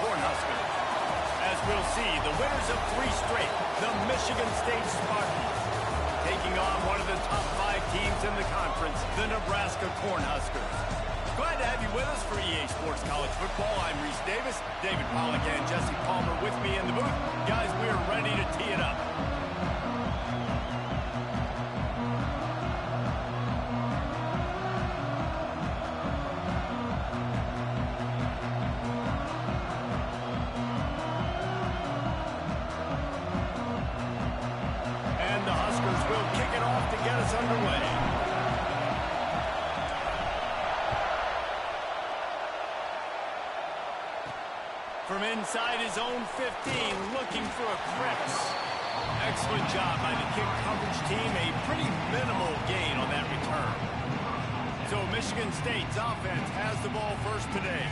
Cornhuskers. As we'll see, the winners of 3 straight, the Michigan State Spartans, taking on one of the top 5 teams in the conference, the Nebraska Cornhuskers. Glad to have you with us for EA Sports College Football. I'm Reese Davis, David Pollack and Jesse Palmer with me in the booth. Guys, we are ready to tee it up. Get us underway. From inside his own 15, looking for a crevice. Excellent job by the kick coverage team. A pretty minimal gain on that return. So Michigan State's offense has the ball first today.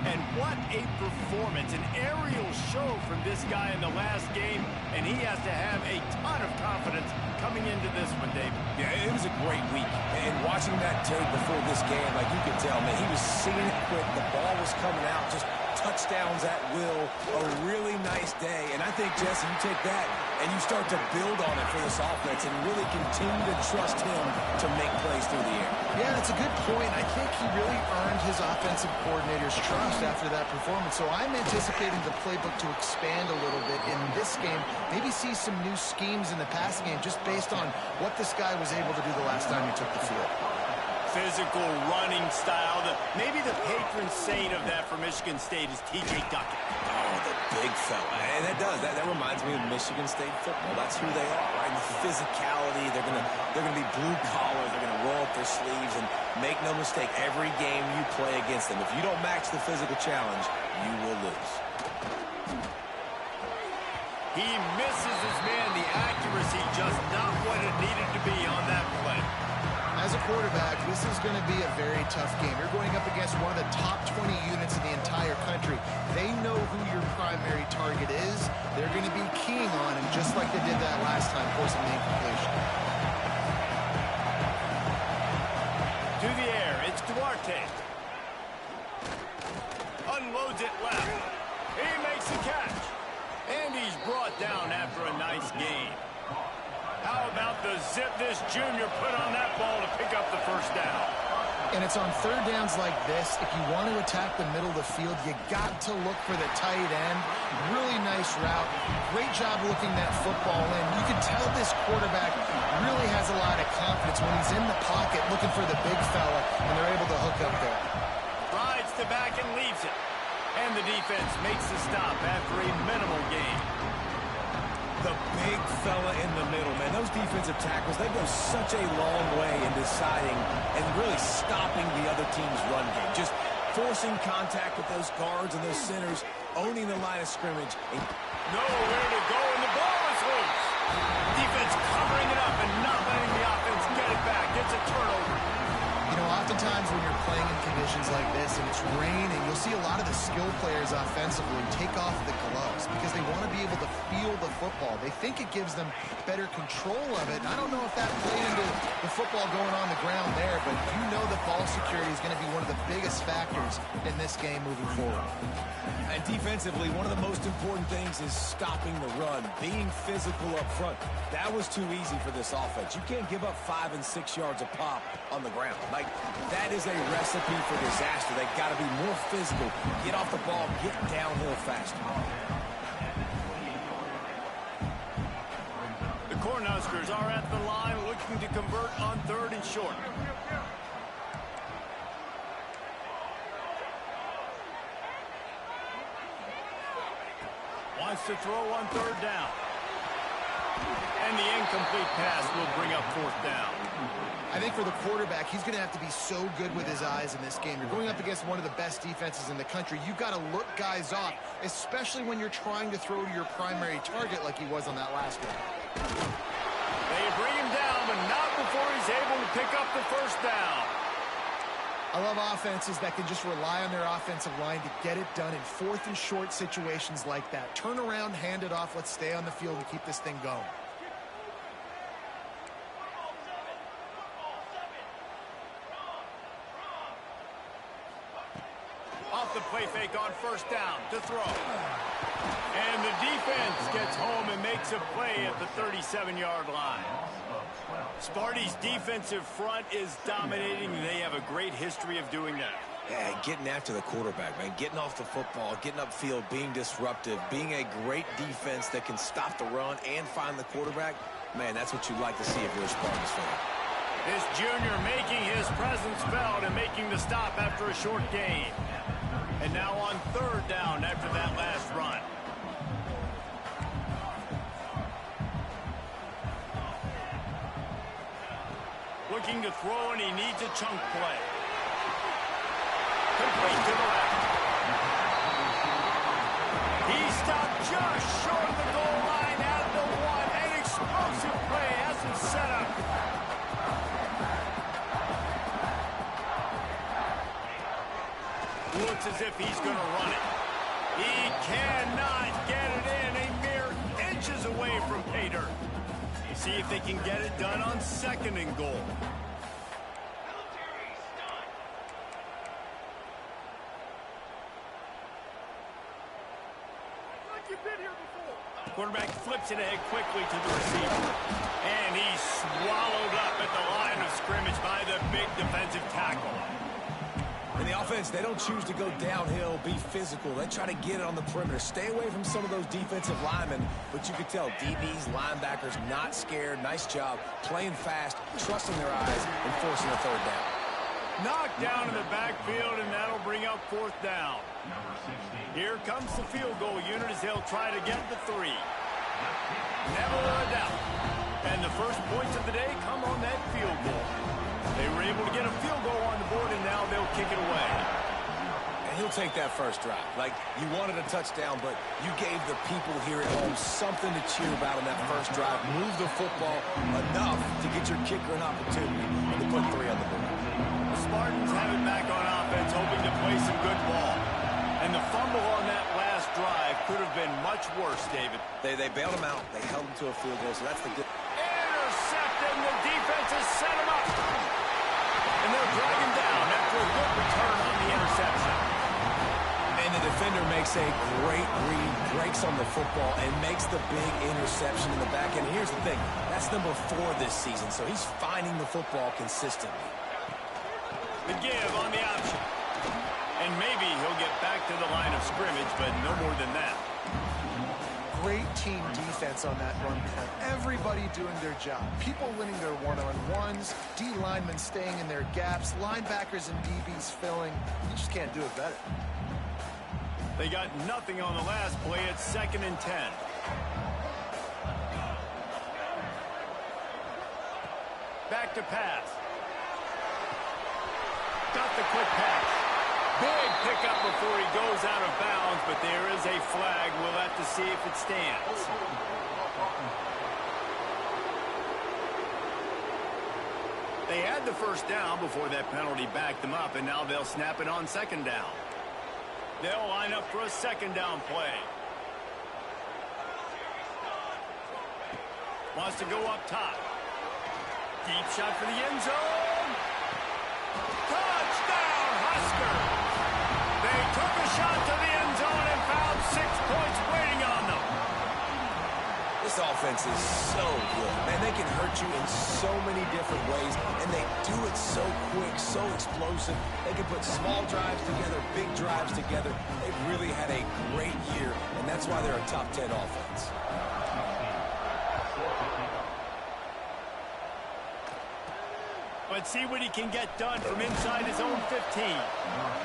And what a performance, an aerial show from this guy in the last game, and he has to have a ton of confidence coming into this one, David. Yeah, it was a great week. And watching that tape before this game, like you could tell, man, he was seeing it quick. The ball was coming out, just touchdowns at will. A really nice day. And I think, Jesse, you take that and you start to build on it for this offense and really continue to trust him to make plays through the air. Yeah, that's a good point. I think he really earned his offensive coordinator's trust after that performance. So I'm anticipating the playbook to expand a little bit in this game. Maybe see some new schemes in the passing game just based on what this guy was able to do the last time he took the field. Physical running style. Maybe the patron saint of that for Michigan State is T.J. Duckett. Oh, the big fella. And that reminds me of Michigan State football. That's who they are, right? The physicality. They're gonna be blue collar. They're gonna roll up their sleeves, and make no mistake, every game you play against them, if you don't match the physical challenge, you will lose. He misses his man. The accuracy just not what it needed to be on that play. As a quarterback, this is going to be a very tough game. You're going up against one of the top 20 units in the entire country. They know who your primary target is. They're going to be keying on him, just like they did that last time, forcing the incompletion. To the air, it's Duarte. Unloads it left. He makes the catch. And he's brought down after a nice gain. How about the zip this junior put on that ball to pick up the first down? And it's on third downs like this. If you want to attack the middle of the field, you got to look for the tight end. Really nice route. Great job looking that football in. You can tell this quarterback really has a lot of confidence when he's in the pocket looking for the big fella, and they're able to hook up there. Rides the back and leaves it. And the defense makes the stop after a minimal gain. The big fella in the middle, man. Those defensive tackles, they go such a long way in deciding and really stopping the other team's run game. Just forcing contact with those guards and those centers, owning the line of scrimmage. Nowhere to go, and the ball is loose. Defense covering it up and not letting the offense get it back. It's a turnover. You know, oftentimes when you're playing in conditions like this and it's raining, you'll see a lot of the skill players offensively take off the gloves because they want to be able to feel the football. They think it gives them better control of it. And I don't know if that played into the football going on the ground there, but you know that ball security is going to be one of the biggest factors in this game moving forward. And defensively, one of the most important things is stopping the run, being physical up front. That was too easy for this offense. You can't give up 5 and 6 yards a pop on the ground. Like, that is a recipe for disaster. They've got to be more physical, get off the ball, get downhill faster. The Cornhuskers are at the line looking to convert on 3rd and short. Wants to throw on 3rd down. And the incomplete pass will bring up 4th down. I think for the quarterback, he's going to have to be so good with his eyes in this game. You're going up against one of the best defenses in the country. You've got to look guys off, especially when you're trying to throw to your primary target like he was on that last one. They bring him down, but not before he's able to pick up the 1st down. I love offenses that can just rely on their offensive line to get it done in 4th and short situations like that. Turn around, hand it off, let's stay on the field and keep this thing going. play fake on first down to throw. And the defense gets home and makes a play at the 37-yard line. Sparty's defensive front is dominating, and they have a great history of doing that. Yeah, getting after the quarterback, man. Getting off the football, getting upfield, being disruptive, being a great defense that can stop the run and find the quarterback. Man, that's what you'd like to see if you're a Spartans fan. This junior making his presence felt and making the stop after a short gain. And now on third down after that last run. Looking to throw, and he needs a chunk play. Complete to the left. He stopped just short of the goal line at the one. An explosive play has him set up. Looks as if he's going to run it. He cannot get it in. A mere inches away from pay dirt. See if they can get it done on second and goal. Quarterback flips it ahead quickly to the receiver. And he's swallowed up at the line of scrimmage by the big defensive tackle. In the offense, they don't choose to go downhill, be physical. They try to get it on the perimeter. Stay away from some of those defensive linemen. But you can tell DBs, linebackers, not scared. Nice job playing fast, trusting their eyes, and forcing a third down. Knocked down in the backfield, and that'll bring up fourth down. Here comes the field goal unit as they'll try to get the 3. Never a doubt. And the first points of the day come on that field goal. They were able to get a field goal on the board, and now they'll kick it away. And he'll take that first drive. Like, you wanted a touchdown, but you gave the people here at home something to cheer about on that first drive. Move the football enough to get your kicker an opportunity and to put 3 on the board. The Spartans have it back on offense, hoping to play some good ball. And the fumble on that last drive could have been much worse, David. They bailed him out. They held him to a field goal, so that's the good. Intercepted, and the defense has set him up. And they'll drag him down after a good return on the interception. And the defender makes a great read, breaks on the football, and makes the big interception in the back end. Here's the thing. That's number 4 this season, so he's finding the football consistently. The give on the option. And maybe he'll get back to the line of scrimmage, but no more than that. Great team defense on that run play. Everybody doing their job. People winning their one-on-ones, D linemen staying in their gaps, linebackers and DBs filling. You just can't do it better. They got nothing on the last play. It's 2nd and 10. Back to pass. Got the quick pass. Big pickup before he goes out of bounds, but there is a flag. We'll have to see if it stands. They had the first down before that penalty backed them up, and now they'll snap it on 2nd down. They'll line up for a 2nd down play. Wants to go up top. Deep shot for the end zone. Touchdown, Huskers! They took a shot to the end zone and found 6 points waiting on them. This offense is so good. Man, they can hurt you in so many different ways, and they do it so quick, so explosive. They can put small drives together, big drives together. They've really had a great year, and that's why they're a top 10 offense. Let's see what he can get done from inside his own 15.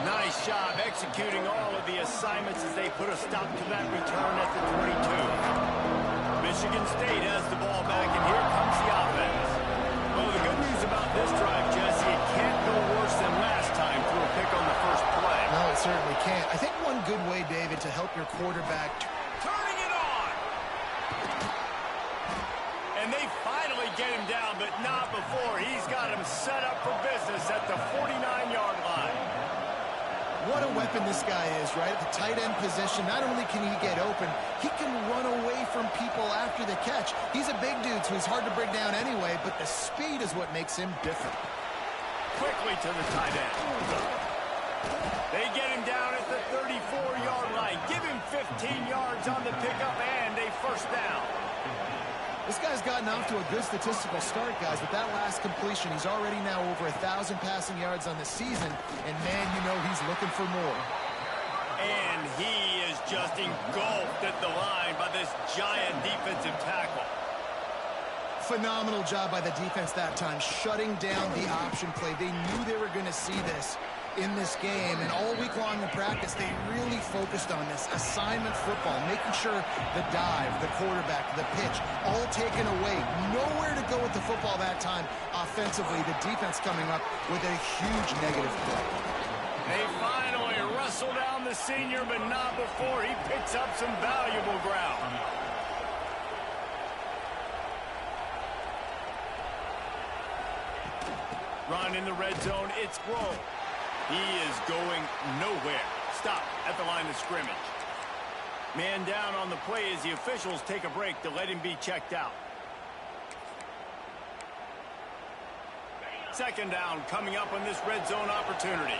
Nice job executing all of the assignments as they put a stop to that return at the 22. Michigan State has the ball back, and here comes the offense. Well, the good news about this drive, Jesse, it can't go worse than last time through a pick on the first play. No, it certainly can't. I think one good way, David, to help your quarterback... Turning it on! And they finally get him down, but not before. He's got him set up for business at the 49-yard line. What a weapon this guy is, right? At the tight end position, not only can he get open, he can run away from people after the catch. He's a big dude, so he's hard to bring down anyway, but the speed is what makes him different. Quickly to the tight end. They get him down at the 34-yard line. Give him 15 yards on the pickup and a first down. This guy's gotten off to a good statistical start, guys. With that last completion, he's already now over 1,000 passing yards on the season. And, man, you know he's looking for more. And he is just engulfed at the line by this giant defensive tackle. Phenomenal job by the defense that time, shutting down the option play. They knew they were going to see this in this game, and all week long in practice, they really focused on this assignment football, making sure the dive, the quarterback, the pitch, all taken away. Nowhere to go with the football that time offensively. The defense coming up with a huge negative play. They finally wrestle down the senior, but not before he picks up some valuable ground. Run in the red zone, it's Grohl. He is going nowhere. Stop at the line of scrimmage. Man down on the play as the officials take a break to let him be checked out. Second down coming up on this red zone opportunity.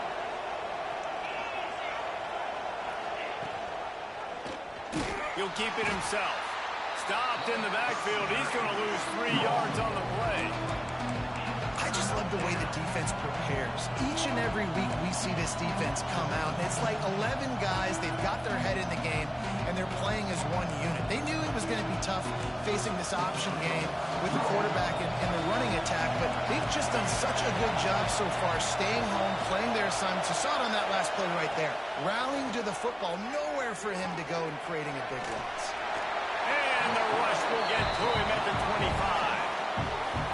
He'll keep it himself. Stopped in the backfield. He's going to lose 3 yards on the play. I just love the way the defense prepares. Each and every week we see this defense come out, and it's like 11 guys, they've got their head in the game, and they're playing as one unit. They knew it was going to be tough facing this option game with the quarterback and the running attack, but they've just done such a good job so far staying home, playing their assignments. You saw it on that last play right there. Rallying to the football, nowhere for him to go and creating a big loss. And the rush will get to him at the 25.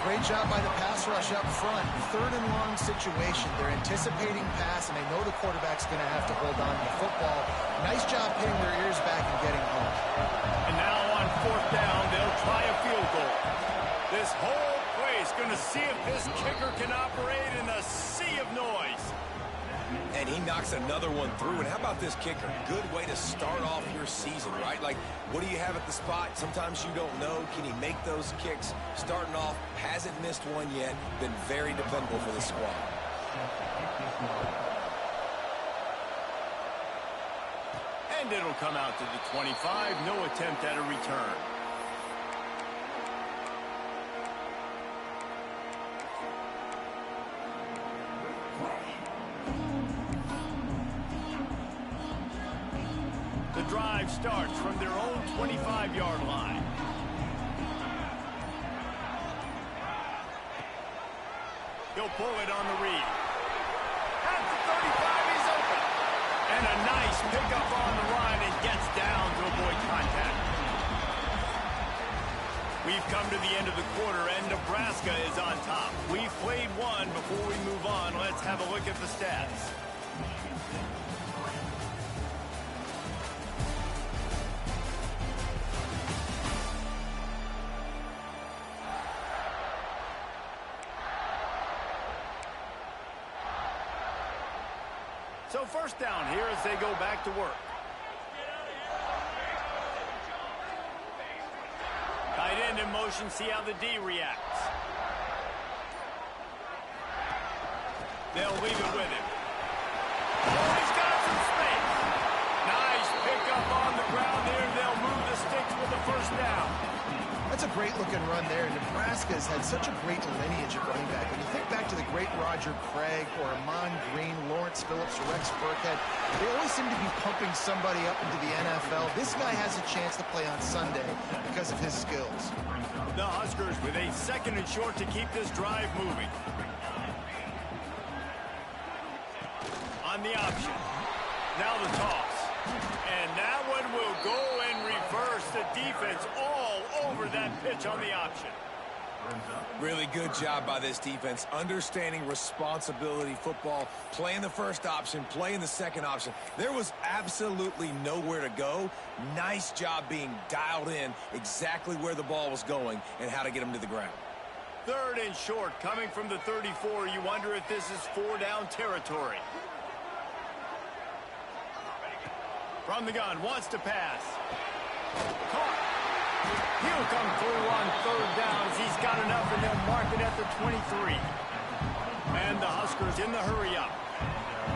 Great job by the pass rush up front. Third and long situation. They're anticipating pass, and they know the quarterback's going to have to hold on to the football. Nice job pinning their ears back and getting home. And now on fourth down, they'll try a field goal. This whole place going to see if this kicker can operate in the sea of noise. And he knocks another one through. And how about this kicker? Good way to start off your season, right? Like, what do you have at the spot? Sometimes you don't know. Can he make those kicks? Starting off, hasn't missed one yet. Been very dependable for the squad. And it'll come out to the 25. No attempt at a return. The drive starts from their own 25-yard line. He'll pull it on the read. At the 35, he's open. And a nice pickup on the run and gets down to avoid contact. We've come to the end of the quarter, and Nebraska is on top. We've played one. Before we move on, let's have a look at the stats. So first down here as they go back to work. Tight end in motion, see how the D reacts. They'll leave it with him. Oh, he's got some space. Nice pickup on the ground there. They'll move the sticks with the first down. That's a great-looking run there. Nebraska's had such a great lineage of running back. When you think back to the great Roger Craig or Amon Green, Lawrence Phillips, Rex Burkhead, they always seem to be pumping somebody up into the NFL. This guy has a chance to play on Sunday because of his skills. The Huskers with a second and short to keep this drive moving. On the option. Now the toss. And that one will go and reverse the defense all over that pitch on the option. Really good job by this defense, understanding responsibility football, playing the first option, playing the second option. There was absolutely nowhere to go. Nice job being dialed in exactly where the ball was going and how to get him to the ground. Third and short coming from the 34. You wonder if this is 4-down territory. From the gun, wants to pass. Caught. He'll come through on third down as he's got enough, and they'll mark it at the 23. And the Huskers in the hurry up.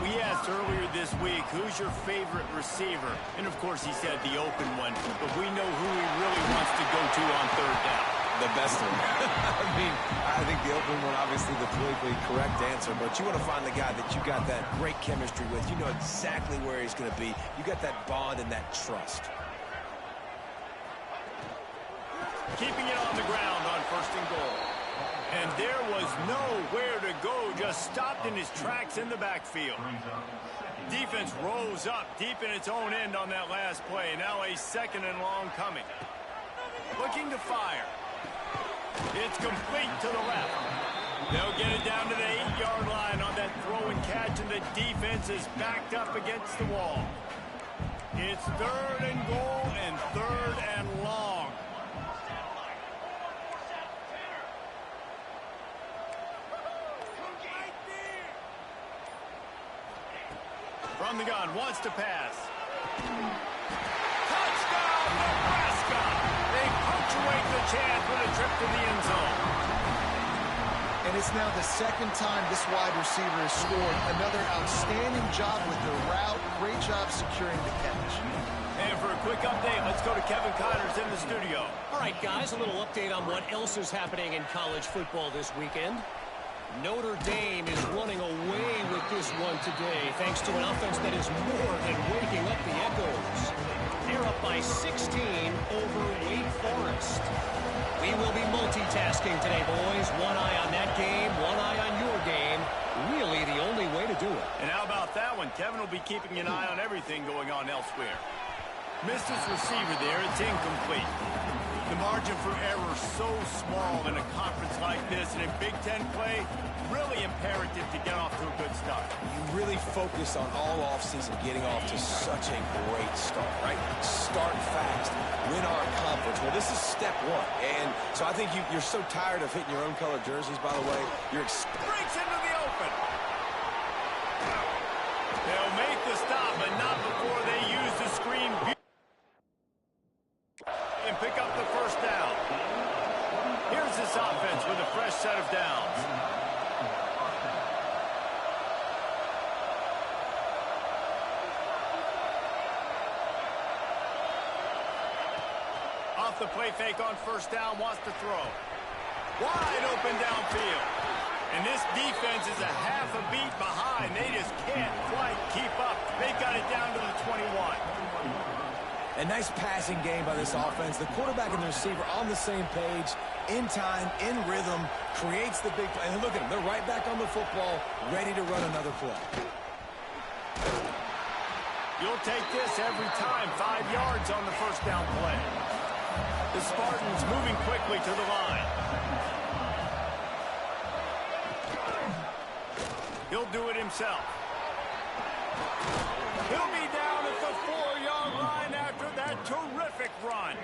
we asked earlier this week, who's your favorite receiver? And, of course, he said the open one. But we know who he really wants to go to on third down. The best one. I mean, I think the open one, obviously the politically correct answer, but you want to find the guy that you got that great chemistry with. You know exactly where he's going to be. You got that bond and that trust. Keeping it on the ground on 1st and goal. And there was nowhere to go, just stopped in his tracks in the backfield. Defense rose up deep in its own end on that last play. Now a 2nd and long coming. Looking to fire. It's complete to the left. They'll get it down to the 8-yard line on that throw and catch, and the defense is backed up against the wall. It's 3rd and goal and 3rd and long. From the gun, wants to pass. Touchdown, Nebraska! They punctuate the chance with a trip to the end zone. And it's now the 2nd time this wide receiver has scored. Another outstanding job with the route. Great job securing the catch. And for a quick update, let's go to Kevin Connors in the studio. All right, guys, a little update on what else is happening in college football this weekend. Notre Dame is running away with this one today, thanks to an offense that is more than waking up the echoes. They're up by 16 over Wake Forest. We will be multitasking today, boys. One eye on that game, one eye on your game. Really the only way to do it. And how about that one? Kevin will be keeping an eye on everything going on elsewhere. Missed his receiver there. It's incomplete. The margin for error so small in a conference like this, and in Big Ten play, really imperative to get off to a good start. You really focus on all offseason getting off to such a great start, right? Start fast, win our conference. Well, this is step one, and so I think you're so tired of hitting your own color jerseys, by the way. Breaks into the open. They'll make the stop, but not before they use the screen and pick up the 1st down. Here's this offense with a fresh set of downs. Off the play fake on 1st down, wants to throw. Wide open downfield. And this defense is a half a beat behind. They just can't quite keep up. They got it down to the 21. A nice passing game by this offense. The quarterback and the receiver on the same page, in time, in rhythm, creates the big play. And look at them. They're right back on the football, ready to run another play. You'll take this every time. 5 yards on the 1st down play. The Spartans moving quickly to the line. He'll do it himself. He'll be down at the 4-yard line after that terrific run.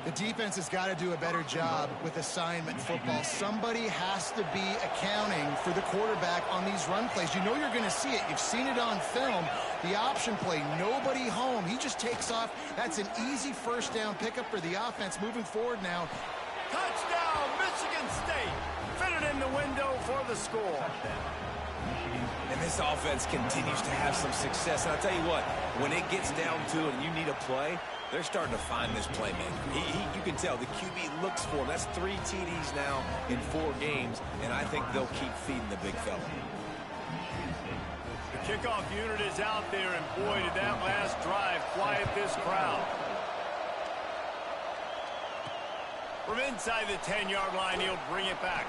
The defense has got to do a better job with assignment football. Somebody has to be accounting for the quarterback on these run plays. You know you're going to see it. You've seen it on film. The option play, nobody home. He just takes off. That's an easy 1st down pickup for the offense moving forward now. Touchdown, Michigan State. Fitted in the window for the score. And this offense continues to have some success. And I'll tell you what, when it gets down to it and you need a play, they're starting to find this playmaker. You can tell the QB looks for him. That's 3 TDs now in 4 games, and I think they'll keep feeding the big fella. The kickoff unit is out there, and boy, did that last drive quiet this crowd. From inside the 10-yard line, he'll bring it back.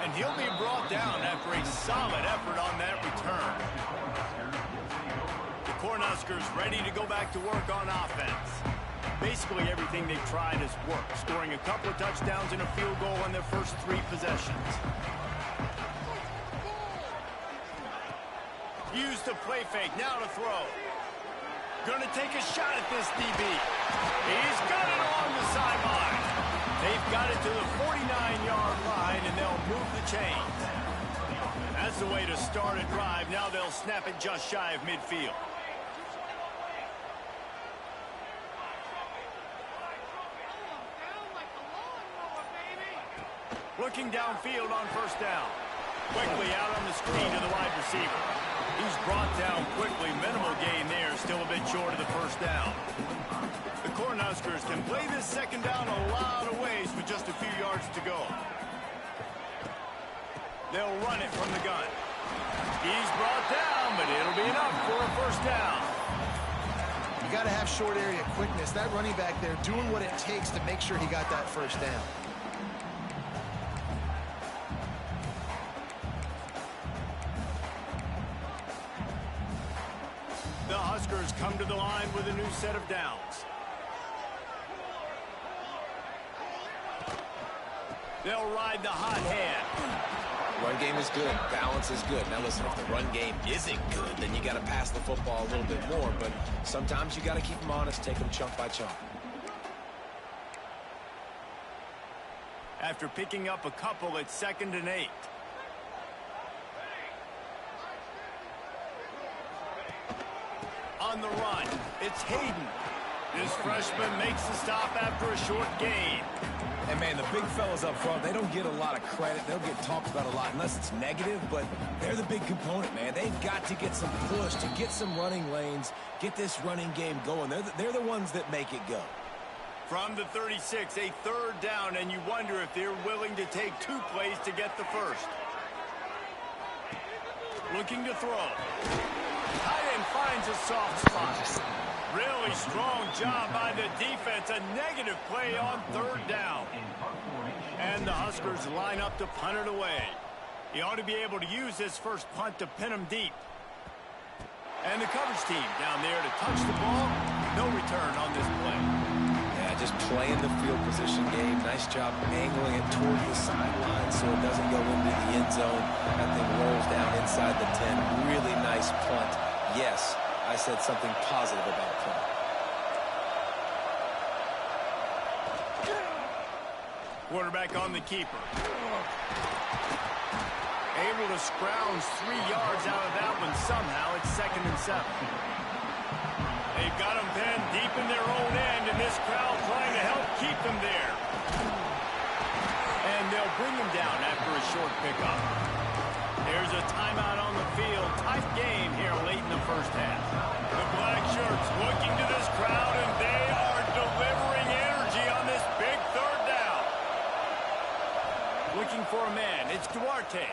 And he'll be brought down after a solid effort on that return. The Cornhuskers ready to go back to work on offense. Basically everything they've tried has worked, scoring a couple of touchdowns and a field goal on their first 3 possessions. Use the play fake, now to throw. Gonna take a shot at this DB. He's got it along the sideline. They've got it to the 49-yard line, and they'll move the chains. That's the way to start a drive. Now they'll snap it just shy of midfield. Looking downfield on 1st down. Quickly out on the screen to the wide receiver. He's brought down quickly. Minimal gain there. Still a bit short of the first down. The Cornhuskers can play this second down a lot of ways with just a few yards to go. They'll run it from the gun. He's brought down, but it'll be enough for a first down. You got to have short area quickness. That running back there doing what it takes to make sure he got that first down. The Huskers come to the line with a new set of downs. They'll ride the hot hand. Run game is good. Balance is good. Now listen, if the run game isn't good, then you got to pass the football a little bit more. But sometimes you got to keep them honest, take them chunk by chunk. After picking up a couple, it's 2nd and 8. On the run, it's Hayden. This freshman makes the stop after a short gain. And, man, the big fellas up front, they don't get a lot of credit. They'll get talked about a lot unless it's negative, but they're the big component, man. They've got to get some push to get some running lanes, get this running game going. They're the ones that make it go. From the 36, a 3rd down, and you wonder if they're willing to take 2 plays to get the first. Looking to throw. Tight end finds a soft spot. Really strong job by the defense. A negative play on 3rd down. And the Huskers line up to punt it away. He ought to be able to use his first punt to pin him deep. And the coverage team down there to touch the ball. No return on this play. Yeah, just playing the field position game. Nice job angling it toward the sideline so it doesn't go into the end zone. That thing rolls down inside the 10. Really nice punt. Yes, I said something positive about punt. Quarterback on the keeper. Able to scrounge 3 yards out of that one somehow. It's 2nd and 7. They've got them pinned deep in their own end, and this crowd trying to help keep them there. And they'll bring them down after a short pickup. There's a timeout on the field. Tight game here late in the first half. The black shirts looking to this crowd, and they are delivering energy on this big 3rd down. Looking for a man. It's Duarte.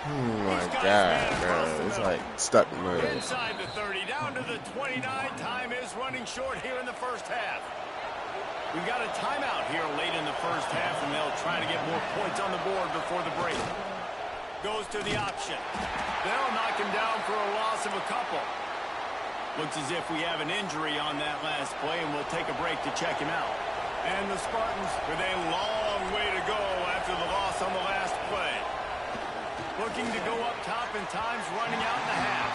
Oh my God, bro. It's like stuck in mud. Inside the 30, down to the 29. Time is running short here in the first half. We've got a timeout here late in the first half, and they'll try to get more points on the board before the break. Goes to the option. They'll knock him down for a loss of a couple. Looks as if we have an injury on that last play, and we'll take a break to check him out. And the Spartans with a long way to go after the loss on the last play. Looking to go up top, and time's running out in the half.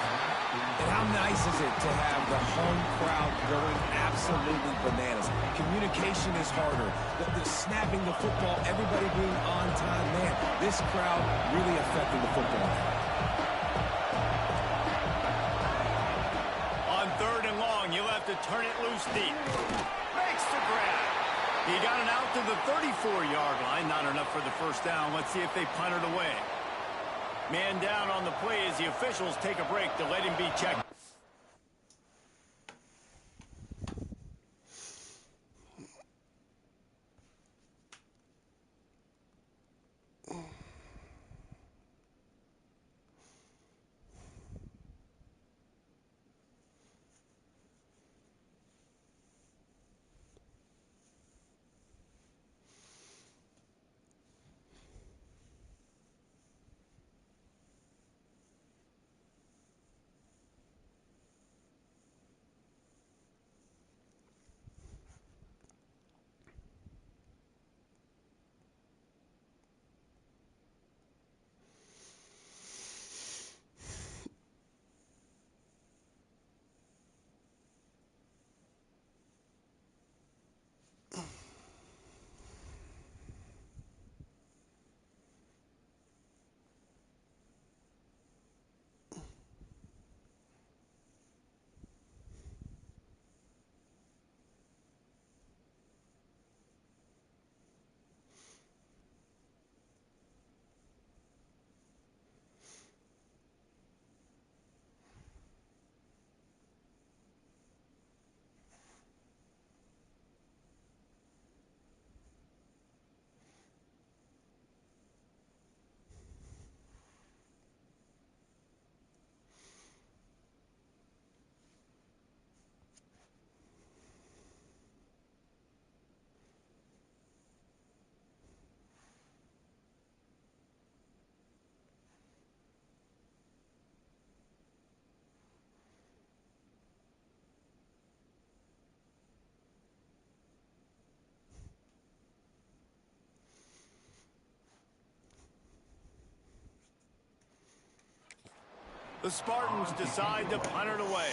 And how nice is it to have the home crowd going absolutely bananas? Communication is harder. The snapping the football, everybody being on time. Man, this crowd really affecting the football. On 3rd and long, you'll have to turn it loose deep. Makes the grab. He got it out to the 34-yard line. Not enough for the first down. Let's see if they punt it away. Man down on the play as the officials take a break to let him be checked. The Spartans decide to punt it away.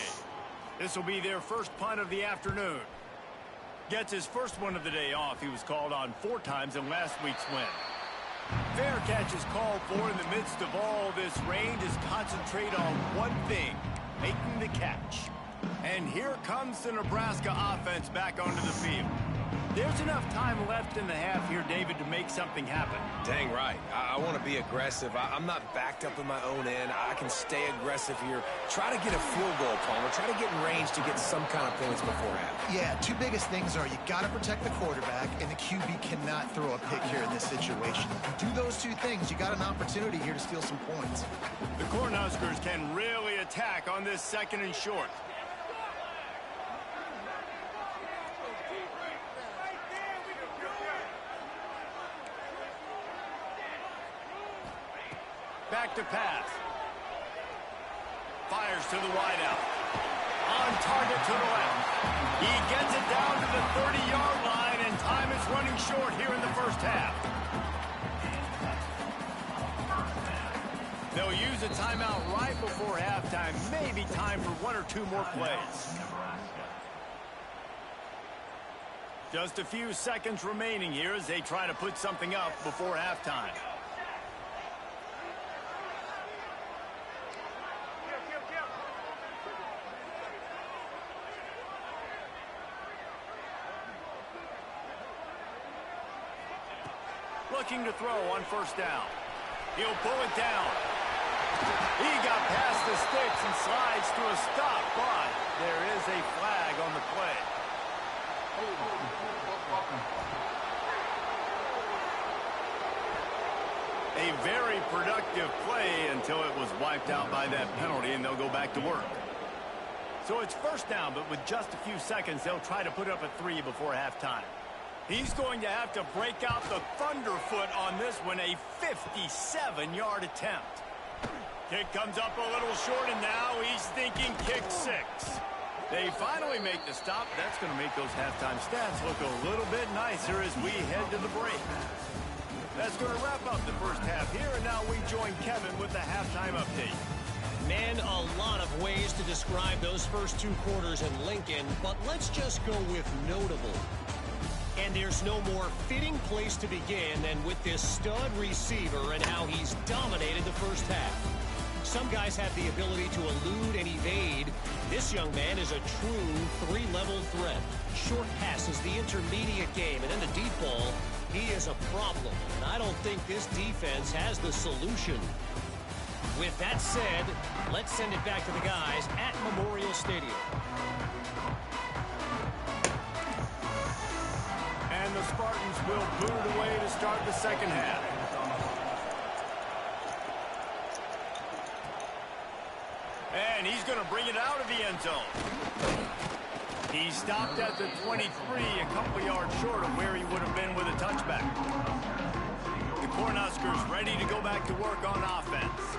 This will be their first punt of the afternoon. Gets his first one of the day off. He was called on 4 times in last week's win. Fair catch is called for in the midst of all this rain. Just concentrate on one thing, making the catch. And here comes the Nebraska offense back onto the field. There's enough time left in the half here, David, to make something happen. Dang right. I want to be aggressive. I'm not backed up in my own end. I can stay aggressive here. Try to get a field goal, Palmer. Try to get in range to get some kind of points before half. Yeah, 2 biggest things are you got to protect the quarterback, and the QB cannot throw a pick here in this situation. Do those 2 things, you got an opportunity here to steal some points. The Cornhuskers can really attack on this 2nd and short. Back to pass. Fires to the wideout. On target to the left. He gets it down to the 30-yard line, and time is running short here in the first half. They'll use a timeout right before halftime. Maybe time for 1 or 2 more plays. Just a few seconds remaining here as they try to put something up before halftime. Looking to throw on first down. He'll pull it down. He got past the sticks and slides to a stop, but there is a flag on the play. A very productive play until it was wiped out by that penalty, and they'll go back to work. So it's first down, but with just a few seconds, they'll try to put up a 3 before halftime. He's going to have to break out the thunderfoot on this one, a 57-yard attempt. Kick comes up a little short, and now he's thinking kick 6. They finally make the stop. That's going to make those halftime stats look a little bit nicer as we head to the break. That's going to wrap up the first half here, and now we join Kevin with the halftime update. Man, a lot of ways to describe those first 2 quarters in Lincoln, but let's just go with notable. And there's no more fitting place to begin than with this stud receiver and how he's dominated the first half. Some guys have the ability to elude and evade. This young man is a true 3-level threat. Short passes, the intermediate game, and then the deep ball. He is a problem, and I don't think this defense has the solution. With that said, let's send it back to the guys at Memorial Stadium. And the Spartans will boot it away to start the second half. And he's going to bring it out of the end zone. He stopped at the 23, a couple yards short of where he would have been with a touchback. The Cornhuskers ready to go back to work on offense.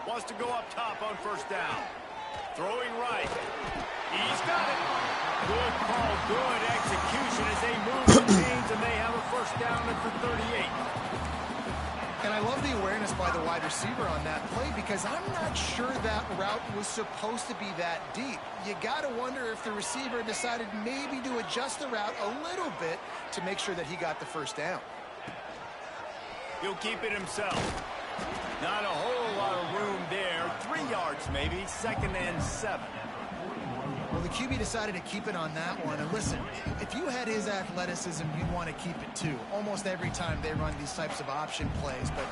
Wants to go up top on first down. Throwing right. He's got it. Good call, good execution as they move the chains, and they have a first down at the 38. And I love the awareness by the wide receiver on that play because I'm not sure that route was supposed to be that deep. You got to wonder if the receiver decided maybe to adjust the route a little bit to make sure that he got the first down. He'll keep it himself. Not a whole lot of room there. 3 yards maybe, 2nd and 7. Well, the QB decided to keep it on that one. And listen, if you had his athleticism, you'd want to keep it too. Almost every time they run these types of option plays. But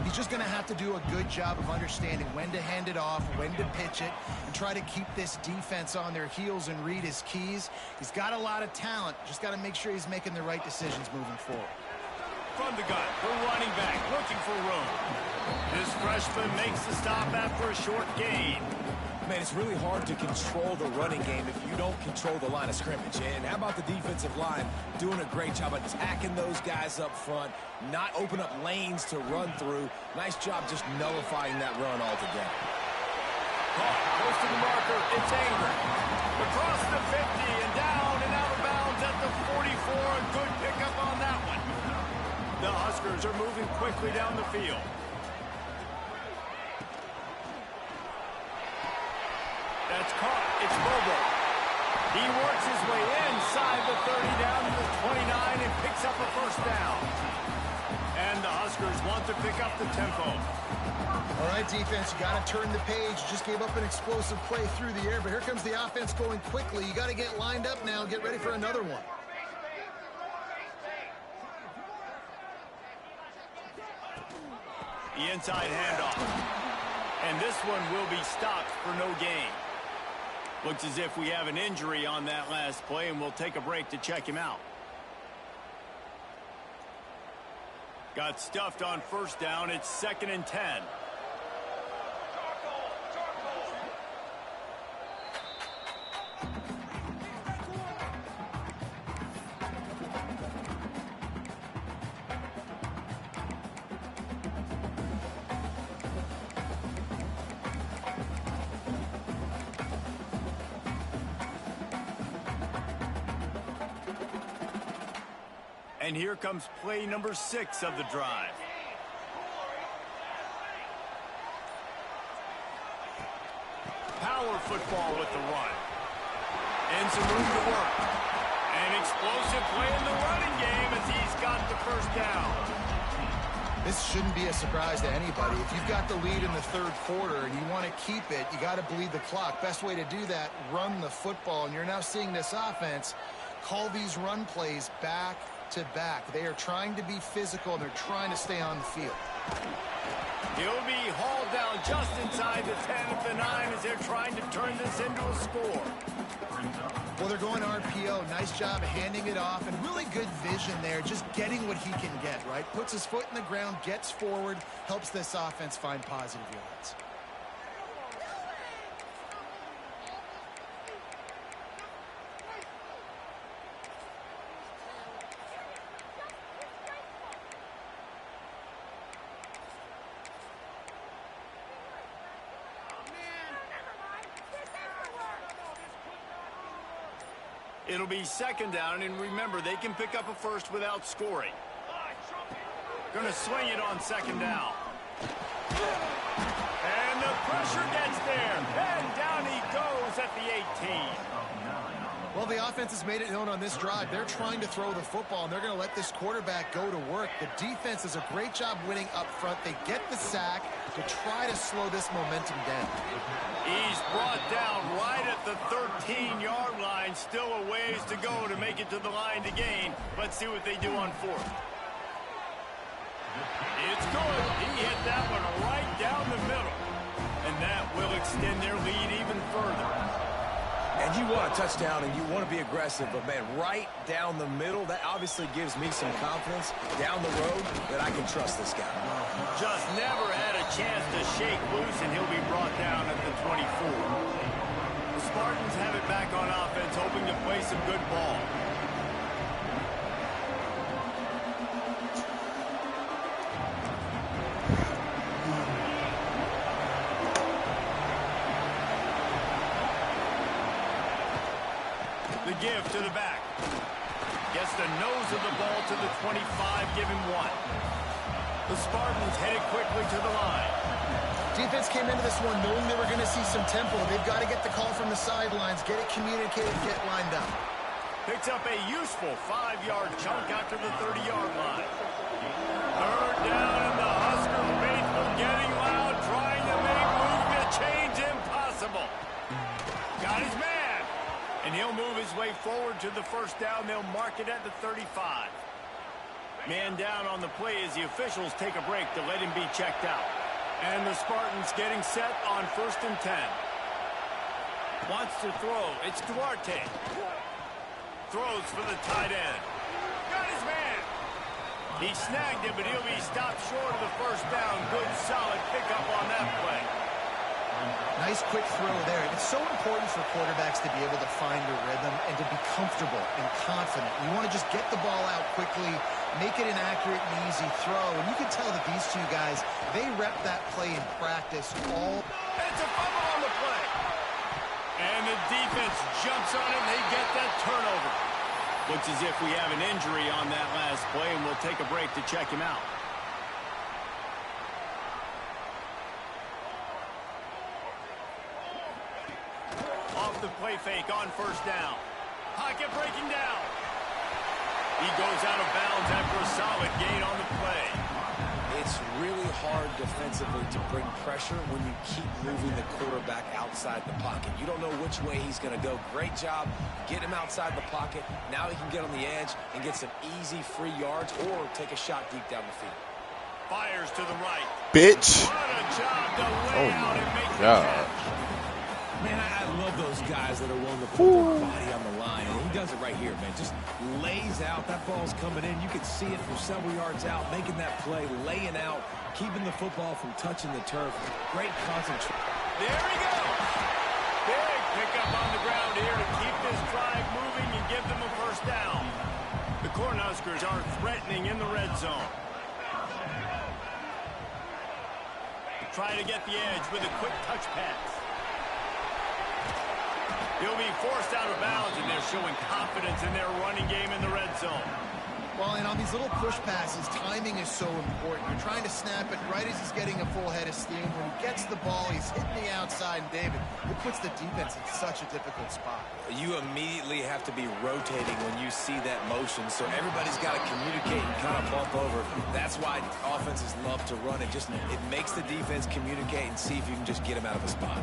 he's just going to have to do a good job of understanding when to hand it off, when to pitch it, and try to keep this defense on their heels and read his keys. He's got a lot of talent. Just got to make sure he's making the right decisions moving forward. From the gun, the running back looking for room. This freshman makes the stop after a short gain. Man, it's really hard to control the running game if you don't control the line of scrimmage. And how about the defensive line doing a great job attacking those guys up front, not open up lanes to run through. Nice job just nullifying that run altogether. Close to the marker, it's Ingram. Across the 50 and down and out of bounds at the 44. A good pickup on that one. The Huskers are moving quickly down the field. That's caught. It's Bobo. He works his way inside the 30 down to the 29 and picks up a first down. And the Huskers want to pick up the tempo. All right, defense, you got to turn the page. You just gave up an explosive play through the air, but here comes the offense going quickly. You got to get lined up now and get ready for another one. The inside handoff. And this one will be stopped for no gain. Looks as if we have an injury on that last play, and we'll take a break to check him out. Got stuffed on first down. It's 2nd and 10. And here comes play number 6 of the drive. Power football with the run. And some room to work. An explosive play in the running game as he's got the first down. This shouldn't be a surprise to anybody. If you've got the lead in the third quarter and you want to keep it, you got to bleed the clock. Best way to do that, run the football. And you're now seeing this offense call these run plays back to back. They are trying to be physical, and they're trying to stay on the field. He'll be hauled down just inside the 10 at the 9 as they're trying to turn this into a score. Well, they're going RPO. Nice job handing it off, and really good vision there, just getting what he can get, right? Puts his foot in the ground, gets forward, helps this offense find positive yards. It'll be 2nd down, and remember, they can pick up a first without scoring. Gonna swing it on 2nd down. And the pressure gets there, and down he goes at the 18. Well, the offense has made it known on this drive. They're trying to throw the football, and they're going to let this quarterback go to work. The defense does a great job winning up front. They get the sack to try to slow this momentum down. He's brought down right at the 13-yard line. Still a ways to go to make it to the line to gain. Let's see what they do on 4th. It's good. He hit that one right down the middle. And that will extend their lead even further. And you want a touchdown and you want to be aggressive, but man, right down the middle, that obviously gives me some confidence down the road that I can trust this guy. Just never had a chance to shake loose, and he'll be brought down at the 24. The Spartans have it back on offense, hoping to play some good ball. The give to the back. Gets the nose of the ball to the 25, give him 1. The Spartans headed quickly to the line. Defense came into this one knowing they were going to see some tempo. They've got to get the call from the sidelines, get it communicated, get lined up. Picks up a useful 5-yard chunk after the 30-yard line. 3rd down, and the Husker faithful getting loud, trying to make movement change impossible. Got his man. And he'll move his way forward to the first down. They'll mark it at the 35. Man down on the play as the officials take a break to let him be checked out. And the Spartans getting set on 1st and 10. Wants to throw. It's Duarte. Throws for the tight end. Got his man. He snagged it, but he'll be stopped short of the first down. Good, solid pickup on that play. Nice quick throw there. It's so important for quarterbacks to be able to find a rhythm and to be comfortable and confident. You want to just get the ball out quickly, make it an accurate and easy throw. And you can tell that these two guys, they rep that play in practice all. It's a fumble on the play. And the defense jumps on it, and they get that turnover. Looks as if we have an injury on that last play, and we'll take a break to check him out. Off the play fake on first down. Pocket breaking down. He goes out of bounds after a solid gain on the play. It's really hard defensively to bring pressure when you keep moving the quarterback outside the pocket. You don't know which way he's going to go. Great job. Get him outside the pocket. Now he can get on the edge and get some easy free yards or take a shot deep down the field. Fires to the right. Bitch. What a job to lay out and make the God. catch. Man, I love those guys that are willing to put their body on the line. And he does it right here, man. Just lays out. That ball's coming in. You can see it from several yards out, making that play, laying out, keeping the football from touching the turf. Great concentration. There he goes. Big pickup on the ground here to keep this drive moving and give them a first down. The Cornhuskers are threatening in the red zone. Trying to get the edge with a quick touch pass. He'll be forced out of bounds, and they're showing confidence in their running game in the red zone. Well, and on these little push passes, timing is so important. You're trying to snap it right as he's getting a full head of steam. When he gets the ball, he's hitting the outside, and David, it puts the defense in such a difficult spot. You immediately have to be rotating when you see that motion, so everybody's got to communicate and kind of bump over. That's why offenses love to run it. It makes the defense communicate and see if you can just get him out of a spot.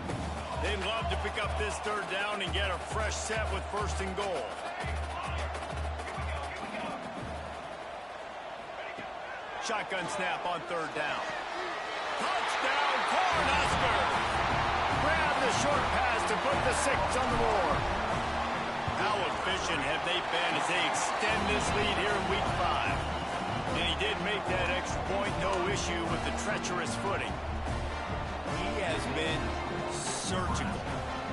They'd love to pick up this third down and get a fresh set with first and goal. Shotgun snap on third down. Touchdown, Cornhuskers! Grab the short pass to put the 6 on the board. How efficient have they been as they extend this lead here in Week 5? And he did make that extra point, no issue with the treacherous footing. He has been surgical,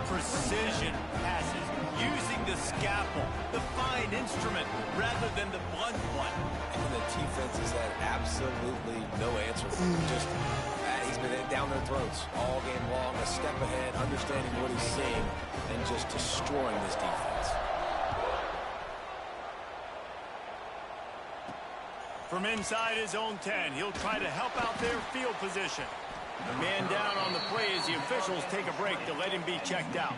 precision passes, using the scalpel, the fine instrument, rather than the blunt one. And the defense has had absolutely no answer for him. He's been down their throats all game long, a step ahead, understanding what he's seeing, and just destroying this defense. From inside his own 10, he'll try to help out their field position. The man down on the play as the officials take a break to let him be checked out.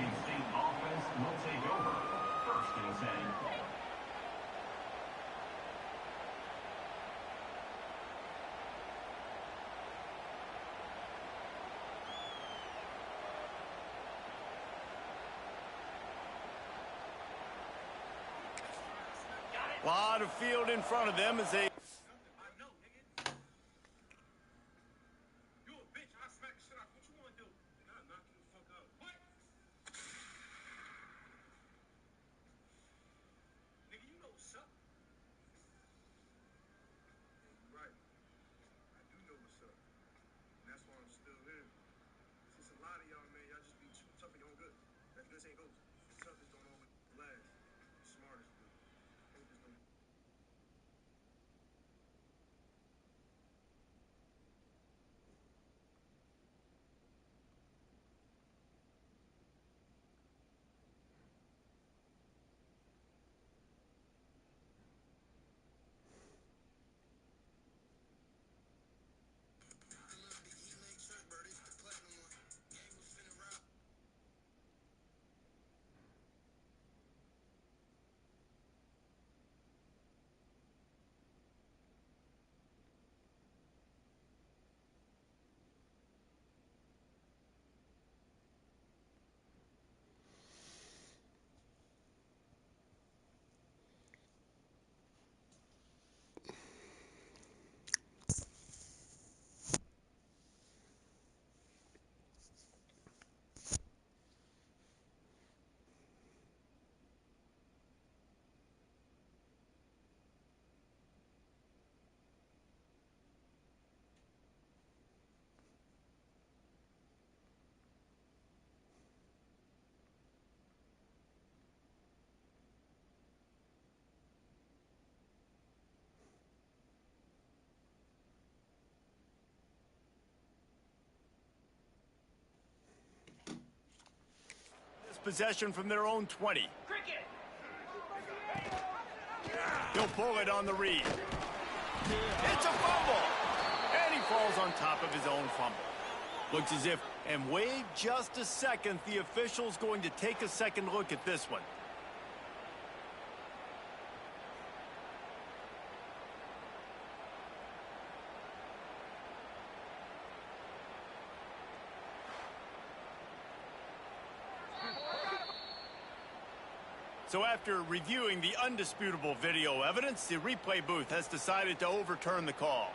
A lot of field in front of them as they... possession from their own 20. He'll pull it on the read. It's a fumble! And he falls on top of his own fumble. Looks as if, and wait just a second, the official's going to take a second look at this one. So after reviewing the undisputable video evidence, the replay booth has decided to overturn the call.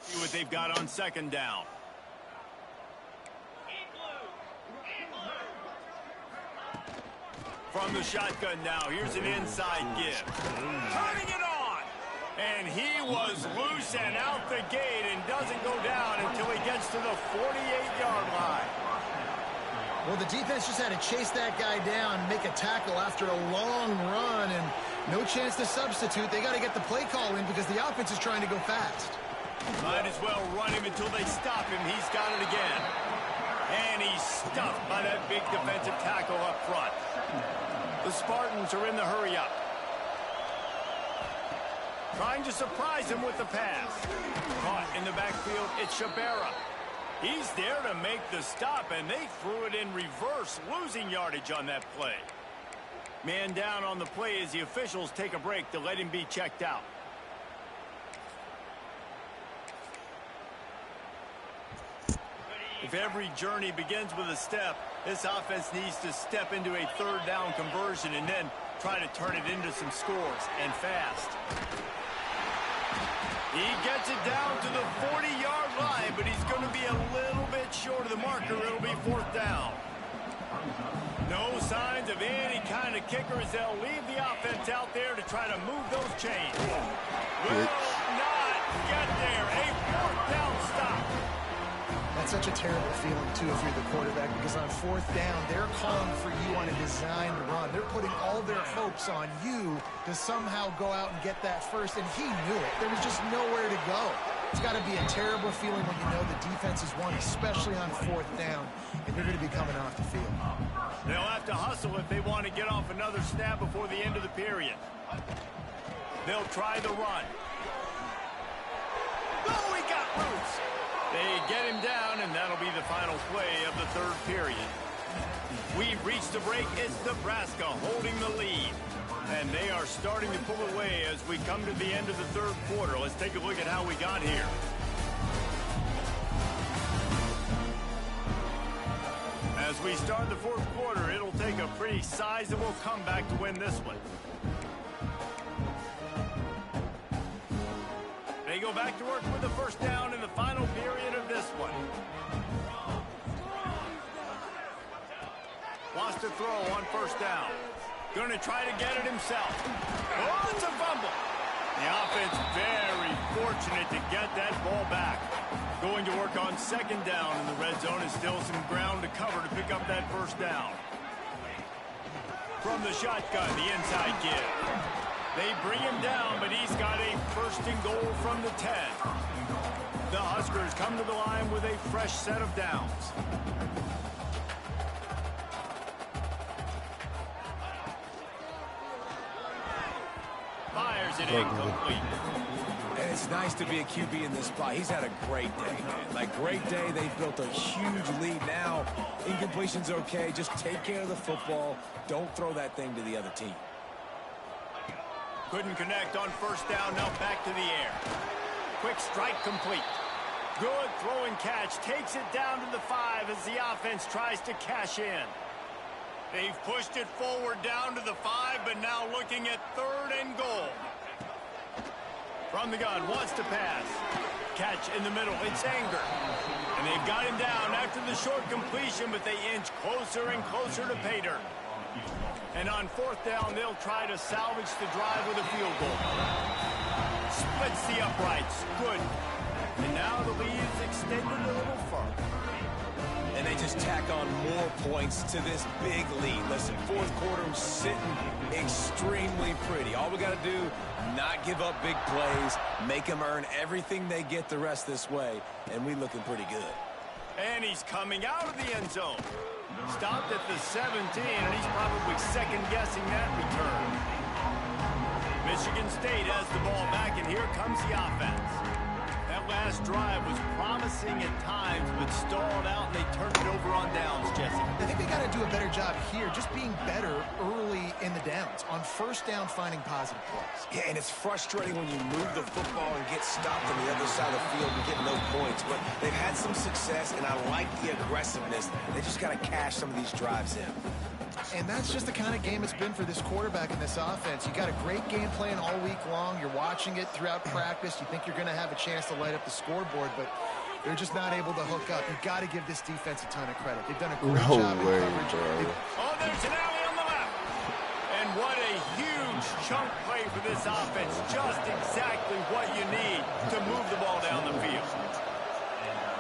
See what they've got on second down. From the shotgun now, here's an inside give. Turning it on! And he was loose and out the gate and doesn't go down until he gets to the 48-yard line. Well, the defense just had to chase that guy down, make a tackle after a long run, and no chance to substitute. They got to get the play call in because the offense is trying to go fast. Might as well run him until they stop him. He's got it again. And he's stuffed by that big defensive tackle up front. The Spartans are in the hurry-up. Trying to surprise him with the pass. Caught in the backfield, it's Shabera. He's there to make the stop, and they threw it in reverse, losing yardage on that play. Man down on the play as the officials take a break to let him be checked out. If every journey begins with a step, this offense needs to step into a third down conversion and then try to turn it into some scores, and fast. He gets it down to the 40-yard line, but he's going to be a little bit short of the marker. It'll be fourth down. No signs of any kind of kicker as they'll leave the offense out there to try to move those chains. Will not get there. A fourth down stop. That's such a terrible feeling, too, if you're the quarterback, because on fourth down, they're calling for you on a designed run. They're putting all their hopes on you to somehow go out and get that first, and he knew it. There was just nowhere to go. It's got to be a terrible feeling when you know the defense has won, especially on fourth down, and you're going to be coming off the field. They'll have to hustle if they want to get off another snap before the end of the period. They'll try the run. Oh, he got loose. They get him down, and that'll be the final play of the third period. We've reached the break. It's Nebraska holding the lead. And they are starting to pull away as we come to the end of the third quarter. Let's take a look at how we got here. As we start the fourth quarter, it'll take a pretty sizable comeback to win this one. They go back to work with the first down in the final period of this one. Wants to throw on first down. Going to try to get it himself. Oh, it's a fumble. The offense very fortunate to get that ball back. Going to work on second down in the red zone, and still some ground to cover to pick up that first down. From the shotgun, the inside give. They bring him down, but he's got a first and goal from the 10. The Huskers come to the line with a fresh set of downs. Fires fires it incomplete. And it's nice to be a QB in this spot. He's had a great day, man. Like, great day. They've built a huge lead. Now, incompletion's okay. Just take care of the football. Don't throw that thing to the other team. Couldn't connect on first down. Now back to the air. Quick strike complete. Good throw and catch. Takes it down to the 5 as the offense tries to cash in. They've pushed it forward down to the 5, but now looking at 3rd and goal. From the gun, wants to pass. Catch in the middle. It's Anger. And they've got him down after the short completion, but they inch closer and closer to pay dirt. And on 4th down, they'll try to salvage the drive with a field goal. Splits the uprights. Good. And now the lead is extended a little further. And they just tack on more points to this big lead. Listen, 4th quarter sitting extremely pretty. All we got to do, not give up big plays, make them earn everything they get the rest this way, and we looking pretty good. And he's coming out of the end zone. Stopped at the 17, and he's probably second-guessing that return. Michigan State has the ball back, and here comes the offense. That last drive was promising at times, but stalled out, and they turned it over on downs, Jesse. I think they got to do a better job here, just being better early in the downs. On first down, finding positive plays. Yeah, and it's frustrating when you move the football and get stopped on the other side of the field and get no points. But they've had some success, and I like the aggressiveness. They just got to cash some of these drives in. And that's just the kind of game it's been for this quarterback and this offense. You got a great game plan all week long. You're watching it throughout practice. You think you're going to have a chance to light up the scoreboard, but they're just not able to hook up. You've got to give this defense a ton of credit. They've done a great job in coverage. Oh, there's an alley on the left. And what a huge chunk play for this offense. Just exactly what you need to move the ball down the field.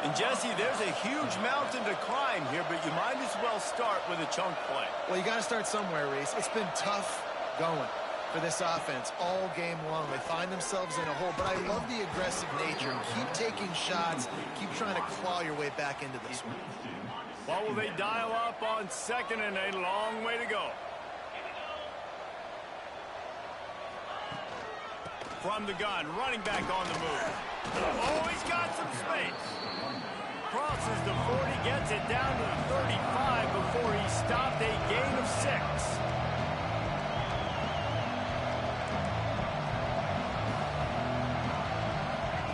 And, Jesse, there's a huge mountain to climb here, but you might as well start with a chunk play. Well, you got to start somewhere, Reese. It's been tough going for this offense all game long. They find themselves in a hole, but I love the aggressive nature. Keep taking shots. Keep trying to claw your way back into this one. What will they dial up on 2nd and a long way to go? From the gun, running back on the move. Oh, he's got some space. Crosses the 40, gets it down to the 35 before he stopped, a gain of 6.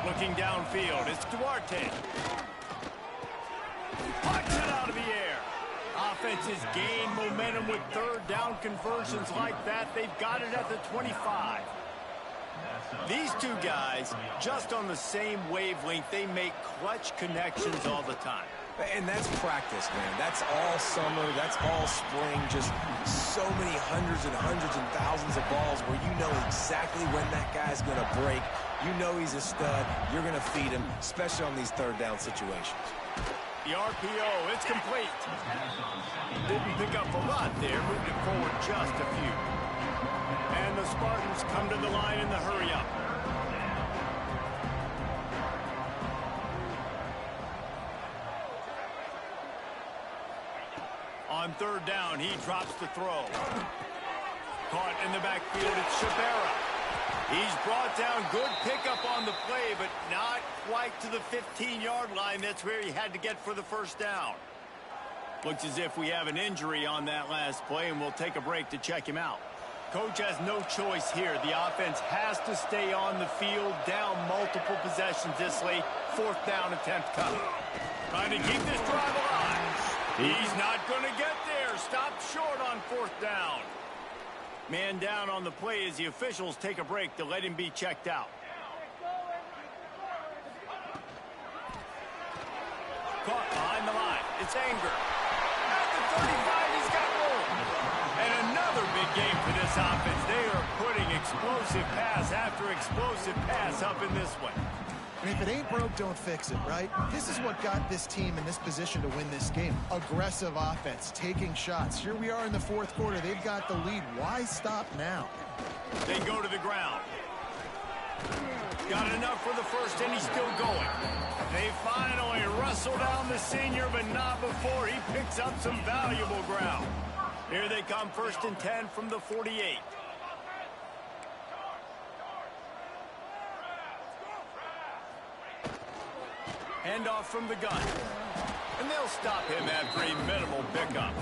Looking downfield, it's Duarte. Punch it out of the air. Offenses gain momentum with 3rd down conversions like that. They've got it at the 25. These two guys, just on the same wavelength, they make clutch connections all the time. And that's practice, man. That's all summer. That's all spring. Just so many hundreds and thousands of balls where you know exactly when that guy's going to break. You know he's a stud. You're going to feed him, especially on these 3rd down situations. The RPO, it's complete. Didn't pick up a lot there. Moved it forward just a few. And the Spartans come to the line in the hurry-up. On 3rd down, he drops the throw. Caught in the backfield, it's Shabera. He's brought down. Good pickup on the play, but not quite to the 15-yard line. That's where he had to get for the 1st down. Looks as if we have an injury on that last play, and we'll take a break to check him out. Coach has no choice here. The offense has to stay on the field, down multiple possessions this late. 4th down attempt coming. Trying to keep this drive alive. He's not going to get there. Stopped short on 4th down. Man down on the play as the officials take a break to let him be checked out. Caught behind the line. It's Anger. At the 35, he's got room. And another big game for this offense. They are putting explosive pass after explosive pass up in this one. And if it ain't broke, don't fix it, right? This is what got this team in this position to win this game. Aggressive offense, taking shots. Here we are in the 4th quarter. They've got the lead. Why stop now? They go to the ground. Got enough for the 1st, and he's still going. They finally wrestle down the senior, but not before he picks up some valuable ground. Here they come, 1st and 10 from the 48. Handoff from the gun. And they'll stop him after a minimal pickup.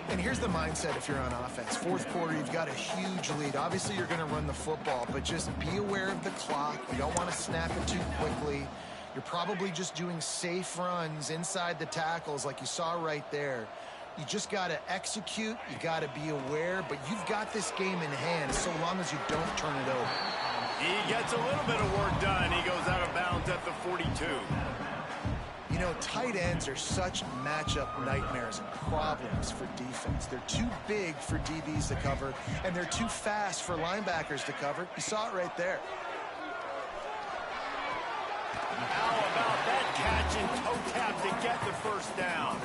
And here's the mindset if you're on offense. Fourth quarter, you've got a huge lead. Obviously, you're going to run the football, but just be aware of the clock. You don't want to snap it too quickly. You're probably just doing safe runs inside the tackles like you saw right there. You just got to execute. You got to be aware, but you've got this game in hand so long as you don't turn it over. He gets a little bit of work done. He goes out of bounds at the 42. You know, tight ends are such matchup nightmares and problems for defense. They're too big for DBs to cover, and they're too fast for linebackers to cover. You saw it right there. How about that catch and toe tap to get the first down?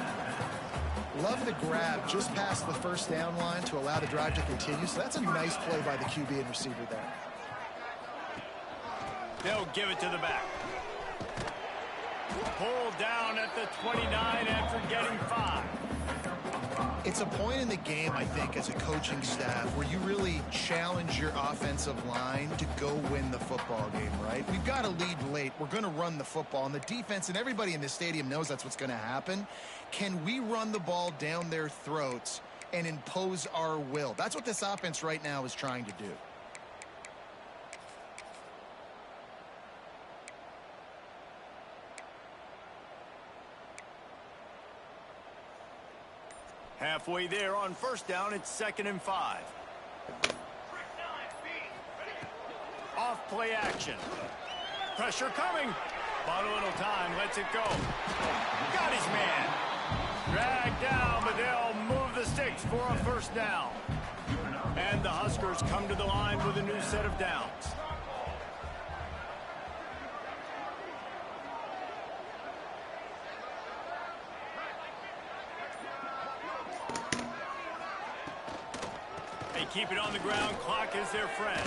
Love the grab just past the first down line to allow the drive to continue. So that's a nice play by the QB and receiver there. They'll give it to the back. Pulled down at the 29 after getting 5. It's a point in the game, I think, as a coaching staff where you really challenge your offensive line to go win the football game, right? We've got to lead late. We're going to run the football. And the defense and everybody in the stadium knows that's what's going to happen. Can we run the ball down their throats and impose our will? That's what this offense right now is trying to do. Halfway there on first down, it's 2nd and 5. Off play action. Pressure coming. Bought a little time, lets it go. Got his man. Dragged down, but they'll move the sticks for a first down. And the Huskers come to the line with a new set of downs. They keep it on the ground. Clock is their friend.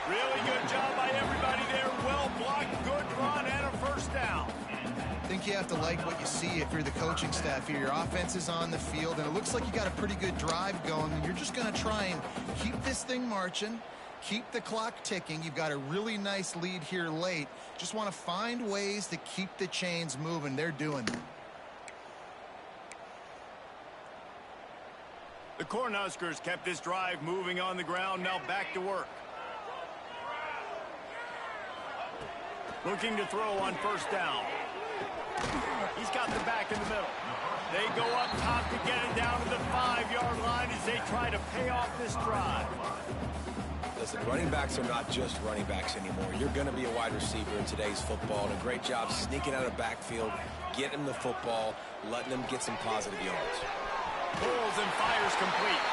Really good job by everybody there. Well blocked, good run, and a first down. I think you have to like what you see if you're the coaching staff here. Your offense is on the field, and it looks like you got a pretty good drive going, and you're just going to try and keep this thing marching, keep the clock ticking. You've got a really nice lead here late. Just want to find ways to keep the chains moving. They're doing that. The Cornhuskers kept this drive moving on the ground. Now back to work. Looking to throw on first down. He's got the back in the middle. They go up top to get it down to the 5-yard line as they try to pay off this drive. Listen, running backs are not just running backs anymore. You're going to be a wide receiver in today's football, and a great job sneaking out of backfield, getting them the football, letting them get some positive yards. Pulls and fires complete.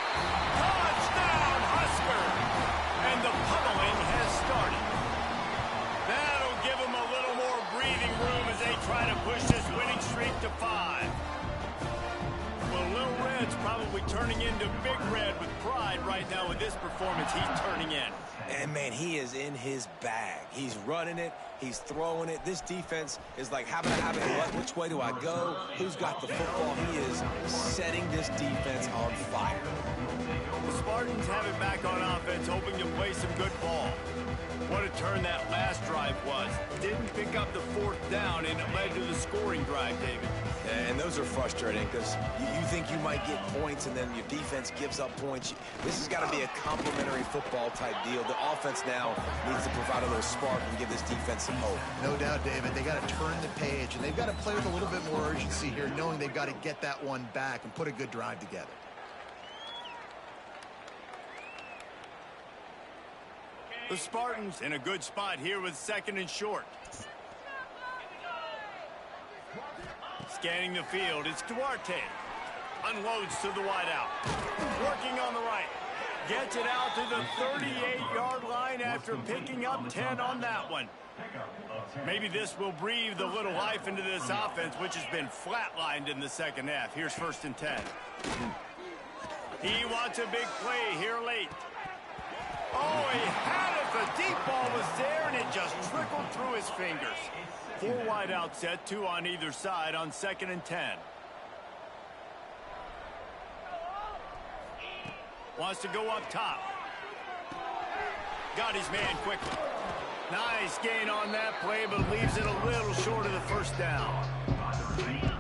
Touchdown, Husker! And the pummeling has started. That'll give them a little more breathing room as they try to push this winning streak to 5. Well, Little Red's probably turning into Big Red with pride right now with this performance he's turning in. And, man, he is in his bag. He's running it. He's throwing it. This defense is like, how about it? Which way do I go? Who's got the football? He is setting this defense on fire. The Spartans have it back on offense, hoping to play some good ball. What a turn that last drive was. Didn't pick up the 4th down, and it led to the scoring drive, David. And those are frustrating because you think you might get points and then your defense gives up points. This has got to be a complementary football type deal. The offense now needs to provide a little spark and give this defense some hope. No doubt, David. They got to turn the page, and they've got to play with a little bit more urgency here, knowing they've got to get that one back and put a good drive together. The Spartans in a good spot here with 2nd and short. Scanning the field, it's Duarte. Unloads to the wideout. Working on the right. Gets it out to the 38-yard line after picking up 10 on that one. Maybe this will breathe a little life into this offense, which has been flatlined in the second half. Here's 1st and 10. He wants a big play here late. Oh, he had it. The deep ball was there, and it just trickled through his fingers. 4 wide out set, 2 on either side on 2nd and 10. Wants to go up top. Got his man quickly. Nice gain on that play, but leaves it a little short of the first down.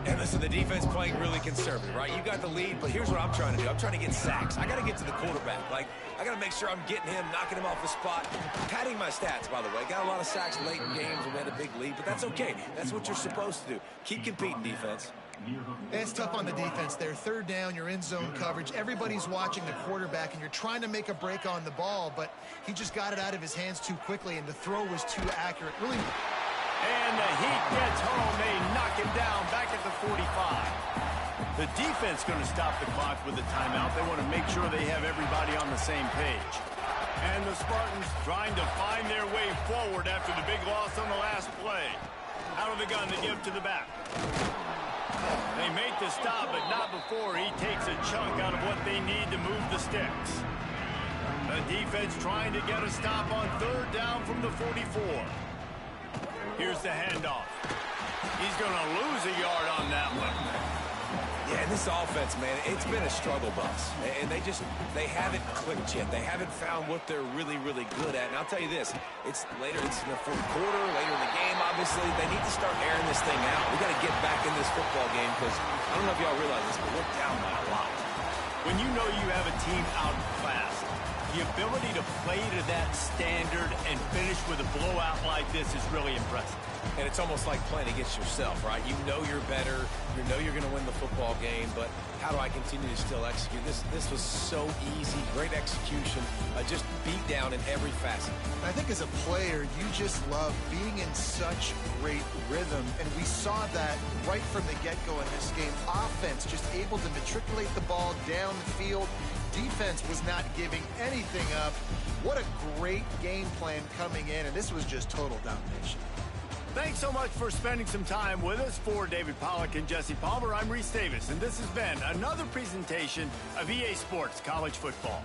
And listen, the defense playing really conservative, right? You got the lead, but here's what I'm trying to do. I'm trying to get sacks. I got to get to the quarterback. Like, I got to make sure I'm getting him, knocking him off the spot. Padding my stats, by the way. Got a lot of sacks late in games and we had a big lead, but that's okay. That's what you're supposed to do. Keep competing, defense. It's tough on the defense there. Third down, you're in zone coverage. Everybody's watching the quarterback, and you're trying to make a break on the ball, but he just got it out of his hands too quickly, and the throw was too accurate. Really. And the heat gets home. They knock him down back at the 45. The defense going to stop the clock with a timeout. They want to make sure they have everybody on the same page. And the Spartans trying to find their way forward after the big loss on the last play. Out of the gun to give to the back. They make the stop, but not before he takes a chunk out of what they need to move the sticks. The defense trying to get a stop on third down from the 44. Here's the handoff. He's going to lose a yard on that one. Yeah, and this offense, man, it's been a struggle bus. And they haven't clicked yet. They haven't found what they're really, really good at. And I'll tell you this, it's in the fourth quarter, later in the game, obviously. They need to start airing this thing out. We got to get back in this football game because I don't know if y'all realize this, but we're down by a lot. When you know you have a team outclassed, the ability to play to that standard and finish with a blowout like this is really impressive. And it's almost like playing against yourself, right? You know you're better. You know you're going to win the football game, but how do I continue to still execute? This was so easy. Great execution. Just beat down in every facet. I think as a player, you just love being in such great rhythm, and we saw that right from the get-go in this game. Offense just able to matriculate the ball down the field. Defense was not giving anything up. What a great game plan coming in, and this was just total domination. Thanks so much for spending some time with us. For David Pollack and Jesse Palmer, I'm Reese Davis, and this has been another presentation of EA Sports College Football.